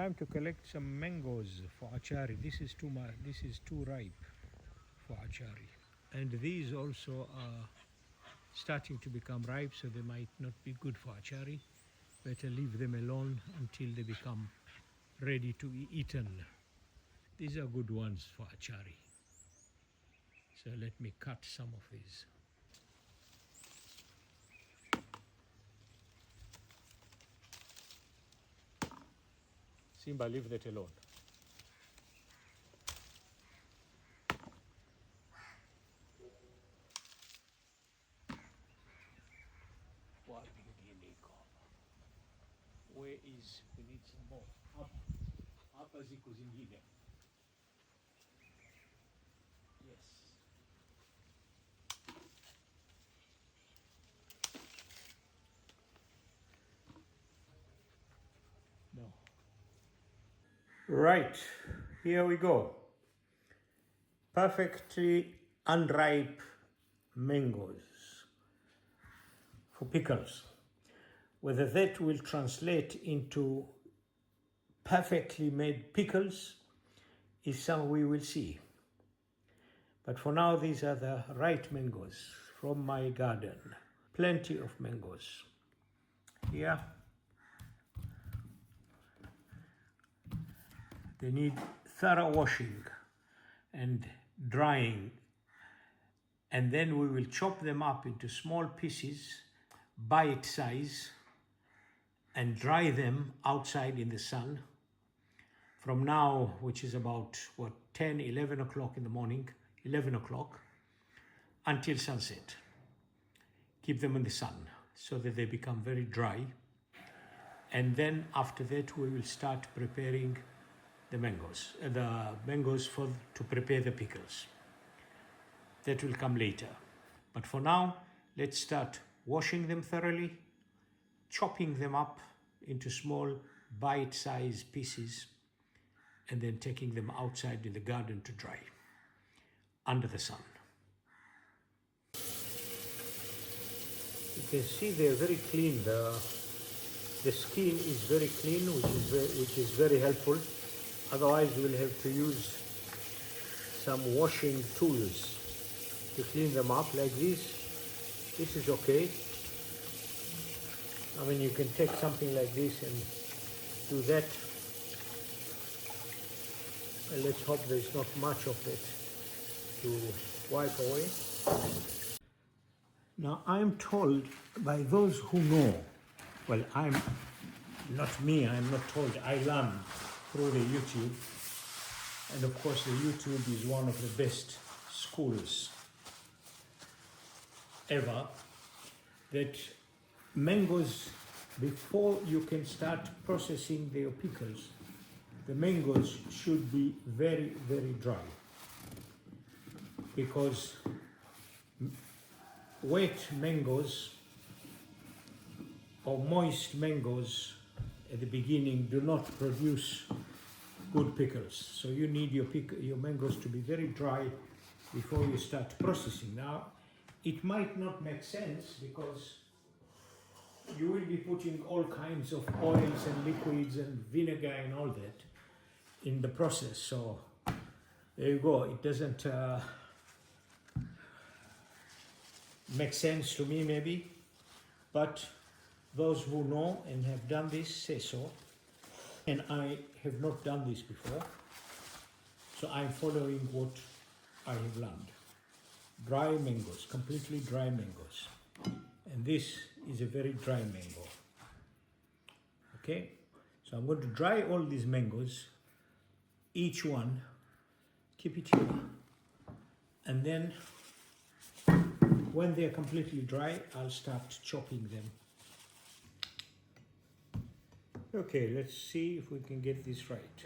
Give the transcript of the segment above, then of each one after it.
time to collect some mangoes for achari. This is too much. This is too ripe for achari, and these also are starting to become ripe, so they might not be good for achari. Better leave them alone until they become ready to be eaten. These are good ones for achari. So let me cut some of these. Simba, leave that alone. Where is, we need some more. Hapa ziko zingine. Yes. No. Right, here we go. Perfectly unripe mangoes for pickles. Whether that will translate into perfectly made pickles is something we will see. But for now, these are the right mangoes from my garden. Plenty of mangoes. Here, they need thorough washing and drying. And then we will chop them up into small pieces, bite size, and dry them outside in the sun from now, which is about 10, 11 o'clock in the morning, 11 o'clock, until sunset. Keep them in the sun so that they become very dry. And then after that, we will start preparing the mangoes to prepare the pickles. That will come later. But for now, let's start washing them thoroughly, chopping them up into small bite-sized pieces, and then taking them outside in the garden to dry under the sun. You can see they're very clean. The skin is very clean, which is very helpful. Otherwise, we'll have to use some washing tools to clean them up like this. This is okay. I mean, you can take something like this and do that. And let's hope there's not much of it to wipe away. Now, I'm told by those who know, well, I'm not told, I learned through the YouTube. And of course, the YouTube is one of the best schools ever, that mangoes, before you can start processing their pickles, the mangoes should be very, very dry, because wet mangoes or moist mangoes at the beginning do not produce good pickles. So you need your mangoes to be very dry before you start processing. Now, it might not make sense because you will be putting all kinds of oils and liquids and vinegar and all that in the process. So there you go. It doesn't make sense to me maybe, but those who know and have done this say so. And I have not done this before, so I'm following what I have learned. Dry mangoes, completely dry mangoes. And this is a very dry mango. Okay, so I'm going to dry all these mangoes, each one, keep it here. And then when they're completely dry, I'll start chopping them. Okay, let's see if we can get this right.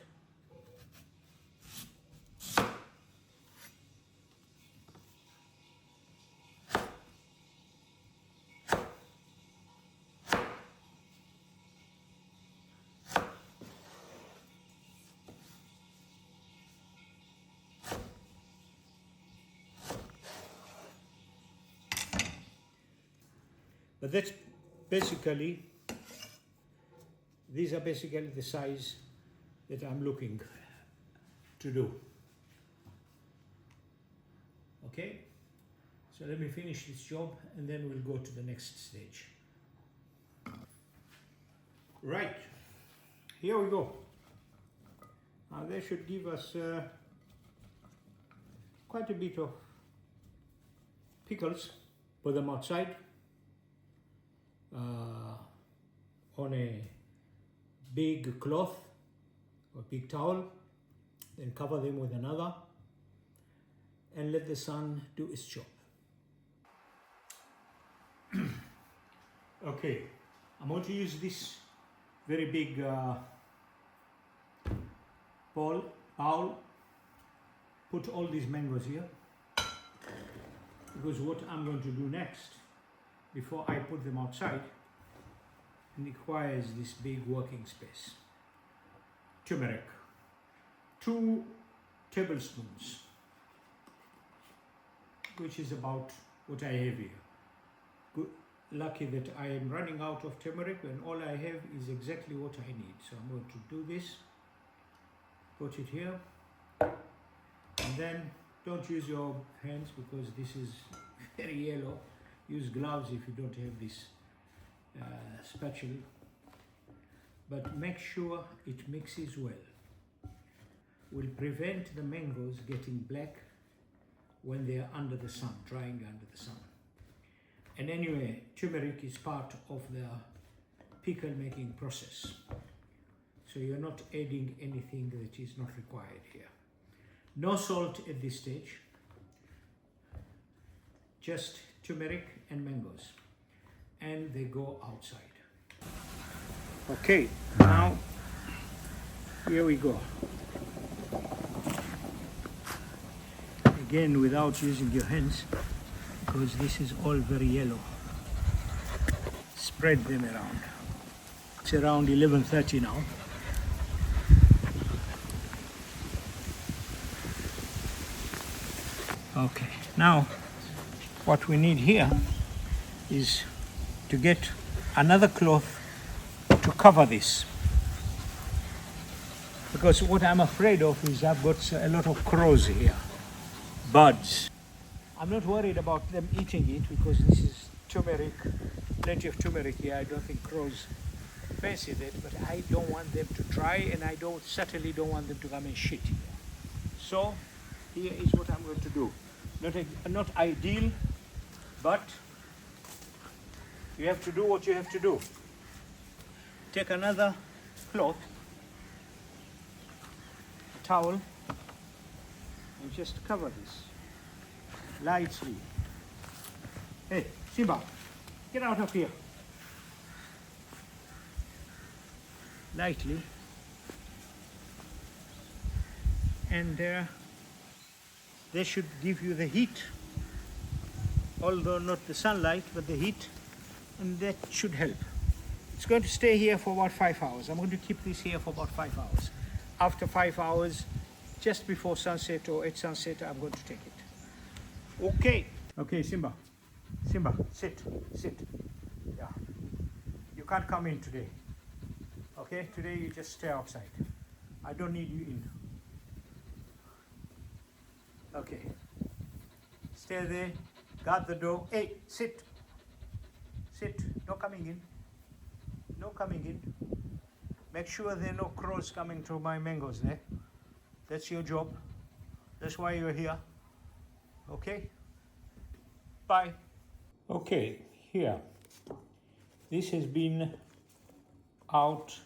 But these are basically the size that I'm looking to do. Okay, so let me finish this job and then we'll go to the next stage. Right, here we go. Now they should give us quite a bit of pickles. Put them outside on a big cloth or big towel, then cover them with another and let the sun do its job. Okay, I'm going to use this very big bowl, put all these mangoes here, because what I'm going to do next, before I put them outside, requires this big working space. Turmeric, 2 tablespoons, which is about what I have here. Good, lucky that I am running out of turmeric and all I have is exactly what I need. So I'm going to do this, put it here, and then don't use your hands because this is very yellow. Use gloves if you don't have this spatula, but make sure it mixes well. Will prevent the mangoes getting black when they are under the sun, drying under the sun. And anyway, turmeric is part of the pickle making process, so you're not adding anything that is not required here. No salt at this stage, just turmeric and mangoes, and they go outside. Okay, now here we go. Again, without using your hands, because this is all very yellow. Spread them around. It's around 11:30 now. Okay, now what we need here is to get another cloth to cover this, because what I'm afraid of is I've got a lot of crows here, birds. I'm not worried about them eating it because this is turmeric, plenty of turmeric here. I don't think crows fancy that, but I don't want them to try, and I certainly don't want them to come and shit here. So here is what I'm going to do. Not ideal, but you have to do what you have to do. Take another cloth, a towel, and just cover this lightly. Hey, Simba, get out of here. Lightly. And they should give you the heat, although not the sunlight, but the heat, and that should help. It's going to stay here for about 5 hours. I'm going to keep this here for about 5 hours. After 5 hours, just before sunset or at sunset, I'm going to take it. Okay. Okay, Simba. Simba, sit. Yeah. You can't come in today. Okay, today you just stay outside. I don't need you in. Okay. Stay there. Guard the door. Hey, sit. No coming in. No coming in. Make sure there are no crows coming to my mangoes there. That's your job. That's why you're here. Okay? Bye. Okay, here. This has been out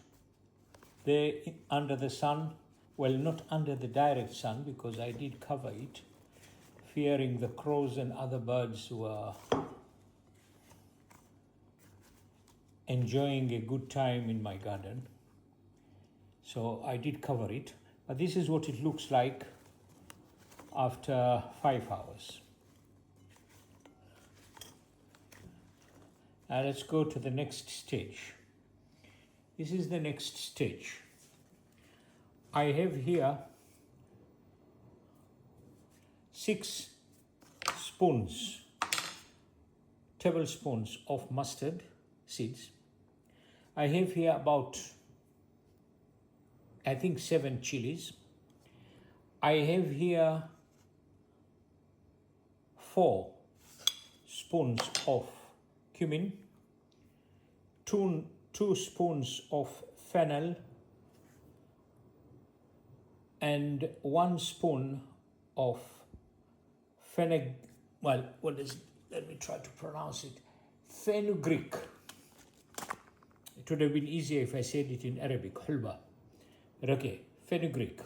there under the sun. Well, not under the direct sun because I did cover it, fearing the crows and other birds were enjoying a good time in my garden. So I did cover it, but this is what it looks like after 5 hours. Now let's go to the next stage. This is the next stage. I have here 6 tablespoons of mustard seeds. I have here about I think 7 chilies. I have here 4 spoons of cumin, 2 spoons of fennel, and 1 spoon of let me try to pronounce it, fenugreek. It would have been easier if I said it in Arabic, hulba. But okay, fenugreek.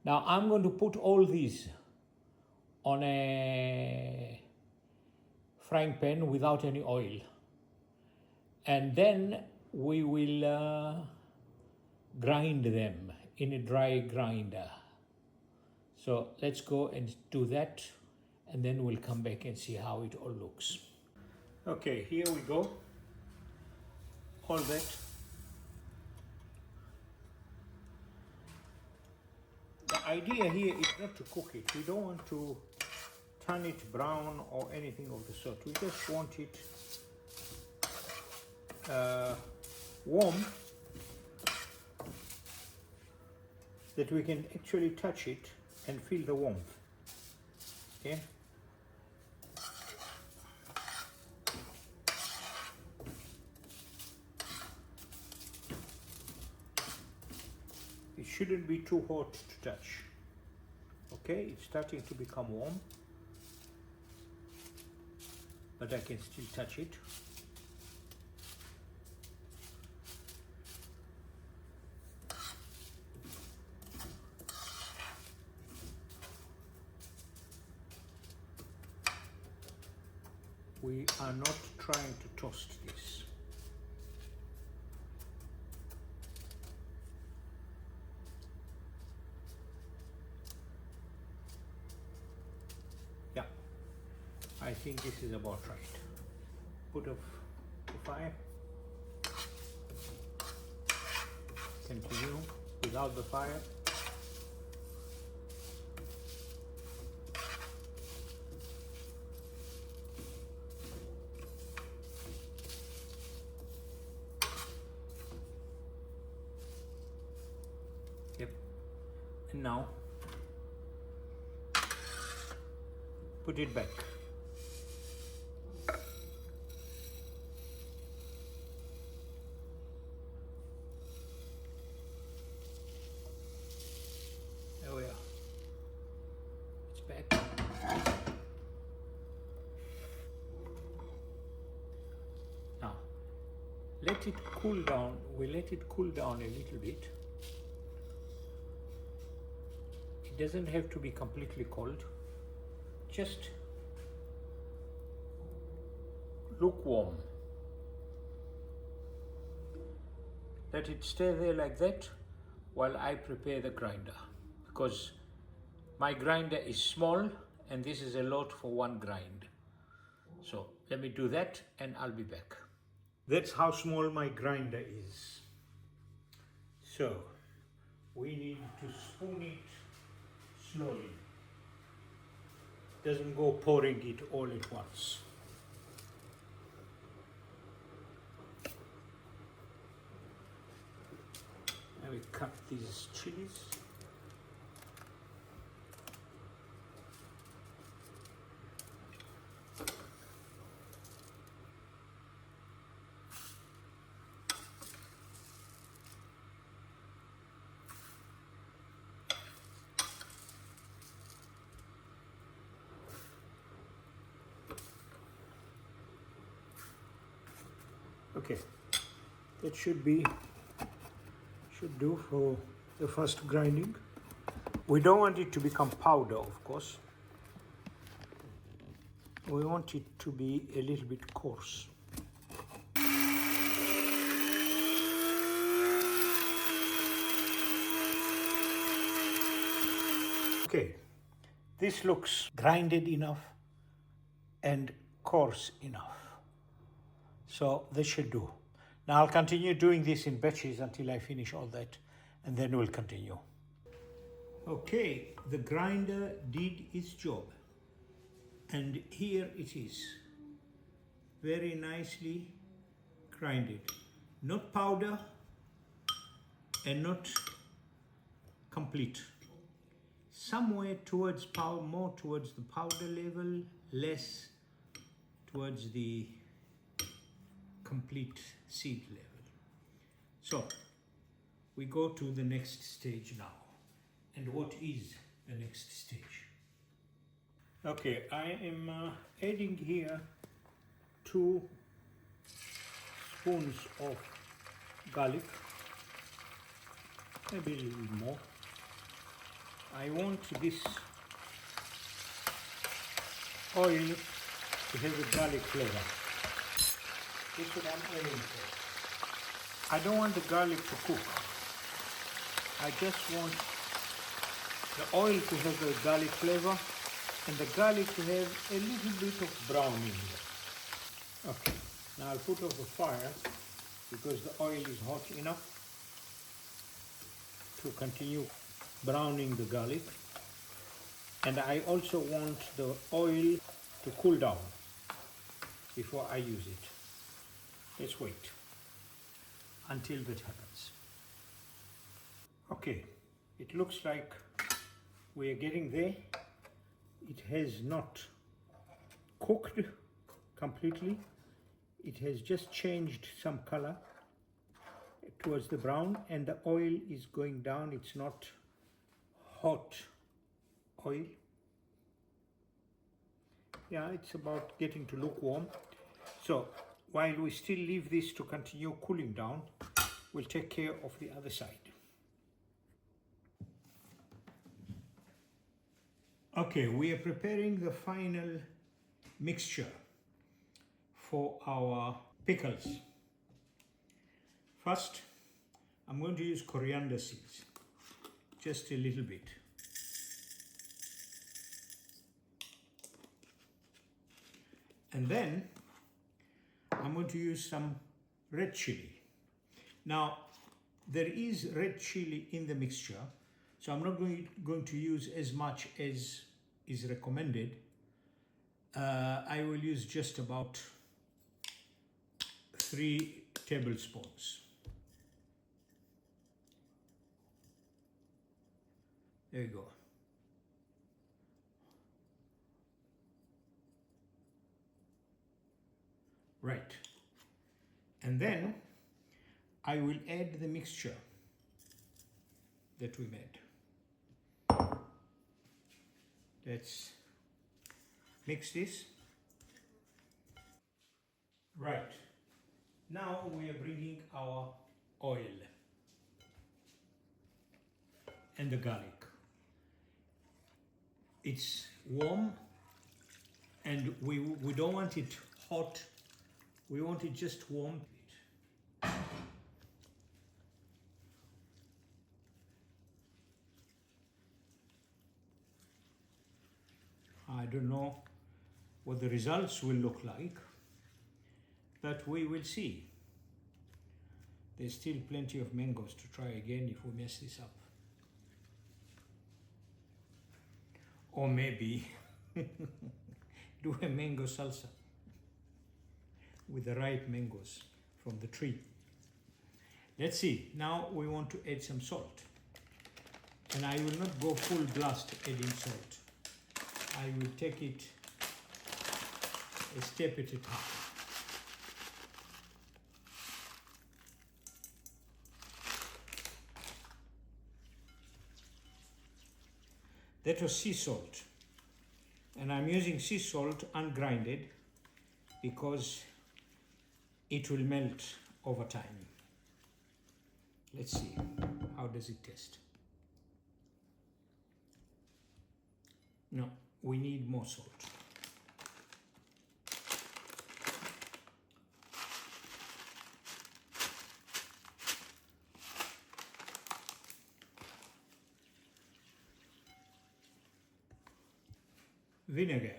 Now I'm going to put all these on a frying pan without any oil. And then we will grind them in a dry grinder. So let's go and do that, and then we'll come back and see how it all looks. Okay, here we go. All that. The idea here is not to cook it. We don't want to turn it brown or anything of the sort. We just want it warm, that we can actually touch it and feel the warmth. Okay? It shouldn't be too hot to touch. Okay, it's starting to become warm, but I can still touch it. We are not trying to toast this. Yeah, I think this is about right. Put off the fire. Continue without the fire. Yep. And now put it back. There we are. It's back. Now let it cool down. We let it cool down a little bit. It doesn't have to be completely cold. Just lukewarm. Let it stay there like that while I prepare the grinder, because my grinder is small and this is a lot for one grind. So let me do that and I'll be back. That's how small my grinder is. So we need to spoon it slowly. Doesn't go pouring it all at once. Now we cut these chilies. Okay, that should do for the first grinding. We don't want it to become powder, of course. We want it to be a little bit coarse. Okay, this looks grinded enough and coarse enough. So this should do. Now I'll continue doing this in batches until I finish all that, and then we'll continue. Okay, the grinder did its job. And here it is. Very nicely grinded. Not powder, and not complete. Somewhere towards powder, more towards the powder level, less towards the complete seed level. So we go to the next stage now. And what is the next stage? Okay, I am adding here 2 spoons of garlic, maybe a little more. I want this oil to have a garlic flavor. This is what I'm aiming for. I don't want the garlic to cook. I just want the oil to have a garlic flavor and the garlic to have a little bit of brown in here. Okay, now I'll put off the fire because the oil is hot enough to continue browning the garlic. And I also want the oil to cool down before I use it. Let's wait until that happens. Okay, it looks like we are getting there. It has not cooked completely. It has just changed some color towards the brown and the oil is going down. It's not hot oil. Yeah, it's about getting to lukewarm. So while we still leave this to continue cooling down, we'll take care of the other side. Okay, we are preparing the final mixture for our pickles. First, I'm going to use coriander seeds, just a little bit. And then I'm going to use some red chili. Now, there is red chili in the mixture, so I'm not going to use as much as is recommended. I will use just about 3 tablespoons. There you go. Right. And then I will add the mixture that we made. Let's mix this. Right. Now we are bringing our oil and the garlic. It's warm and we don't want it hot. We want it just warm. I don't know what the results will look like, but we will see. There's still plenty of mangoes to try again if we mess this up. Or maybe do a mango salsa with the ripe mangoes from the tree. Let's see. Now we want to add some salt. And I will not go full blast adding salt. I will take it a step at a time. That was sea salt. And I'm using sea salt ungrinded because it will melt over time. Let's see, how does it taste? No, we need more salt. Vinegar,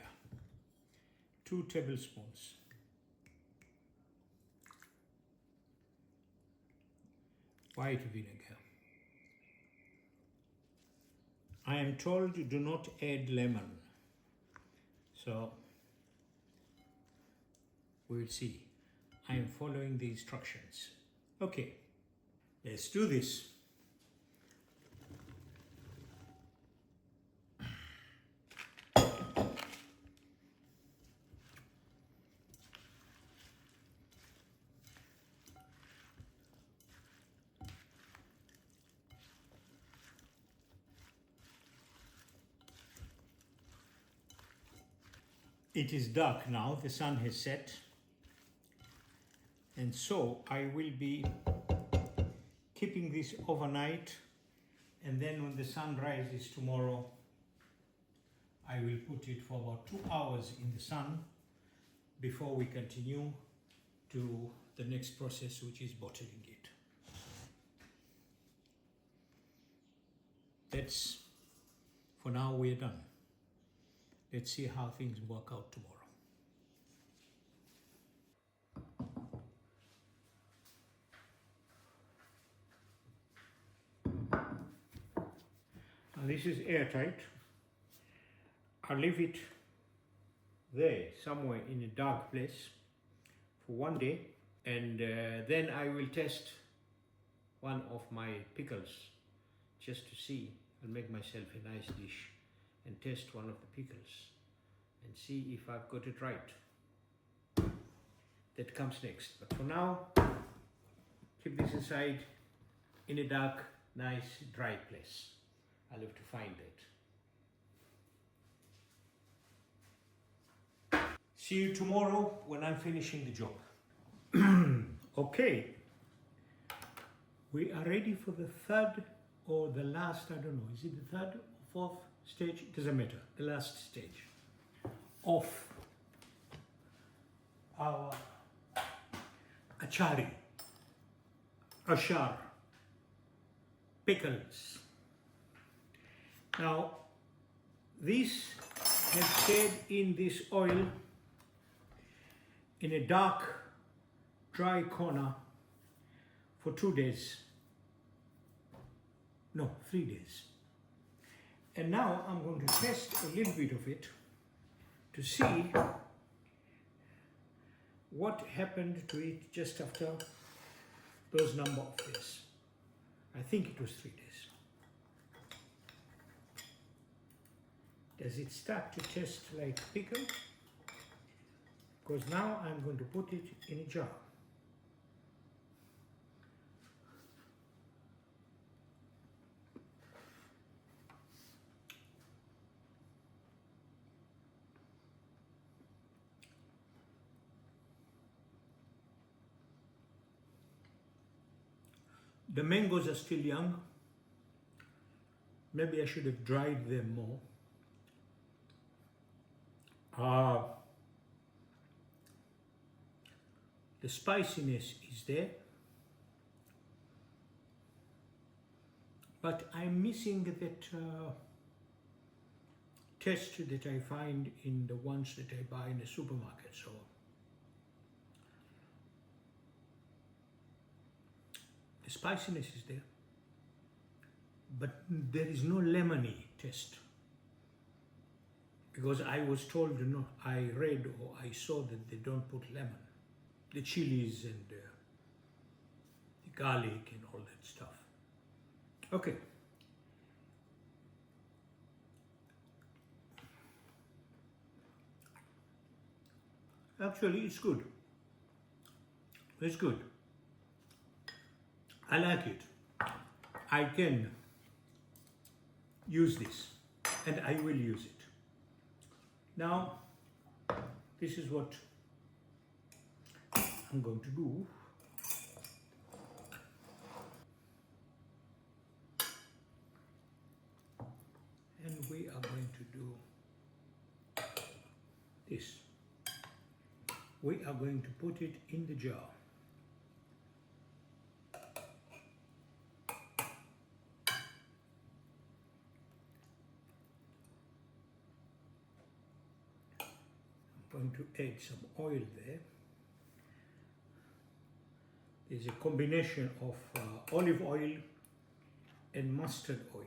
2 tablespoons. White vinegar. I am told do not add lemon. So we will see. I am following the instructions. Okay, let's do this. It is dark now, the sun has set, and so I will be keeping this overnight, and then when the sun rises tomorrow I will put it for about 2 hours in the sun before we continue to the next process, which is bottling it. That's, for now we're done. Let's see how things work out tomorrow. Now this is airtight. I'll leave it there somewhere in a dark place for one day, and then I will test one of my pickles just to see. I'll make myself a nice dish and test one of the pickles and see if I've got it right. That comes next, but for now keep this aside in a dark, nice, dry place. I'll have to find it. See you tomorrow when I'm finishing the job. Okay, we are ready for the third or the last, I don't know, is it the third or fourth stage? It doesn't matter, the last stage of our achari, ashar, pickles. Now, this has stayed in this oil in a dark, dry corner for 2 days. No, 3 days. And now I'm going to test a little bit of it to see what happened to it just after those number of days. I think it was 3 days. Does it start to taste like pickle? Because now I'm going to put it in a jar. The mangoes are still young. Maybe I should have dried them more. The spiciness is there, but I'm missing that taste that I find in the ones that I buy in the supermarket. So the spiciness is there, but there is no lemony taste. Because I was told, you know, I read or I saw that they don't put lemon. The chilies and the garlic and all that stuff. Okay. Actually, it's good. It's good. I like it. I can use this, and I will use it. Now, this is what I'm going to do. And we are going to do this. We are going to put it in the jar. I'm going to add some oil there. There's a combination of olive oil and mustard oil.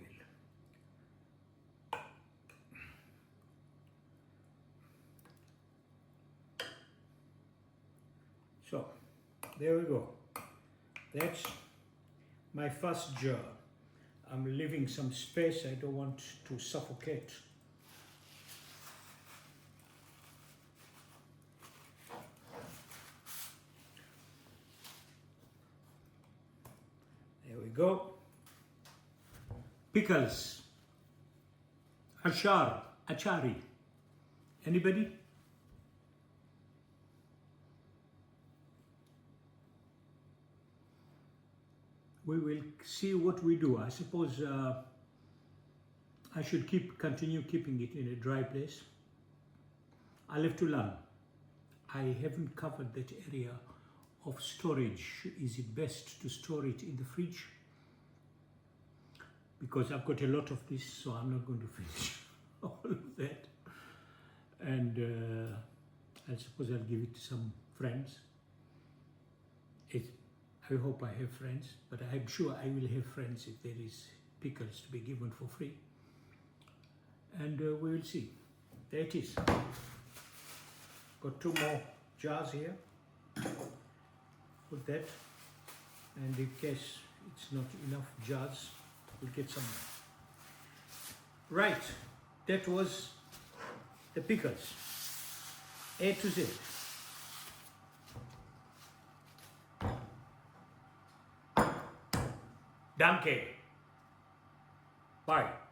So, there we go. That's my first jar. I'm leaving some space. I don't want to suffocate. There we go. Pickles. Achari. Anybody? we will see what we do. I suppose I should continue keeping it in a dry place. I'll have to learn. I haven't covered that area of storage. Is it best to store it in the fridge? Because I've got a lot of this, so I'm not going to finish all of that. And I suppose I'll give it to some friends. I hope I have friends, but I'm sure I will have friends if there is pickles to be given for free. And we will see. There it is. Got 2 more jars here. Put that. And in case it's not enough jars, we'll get some more. Right. That was the pickles. A to Z. Danke. Bye.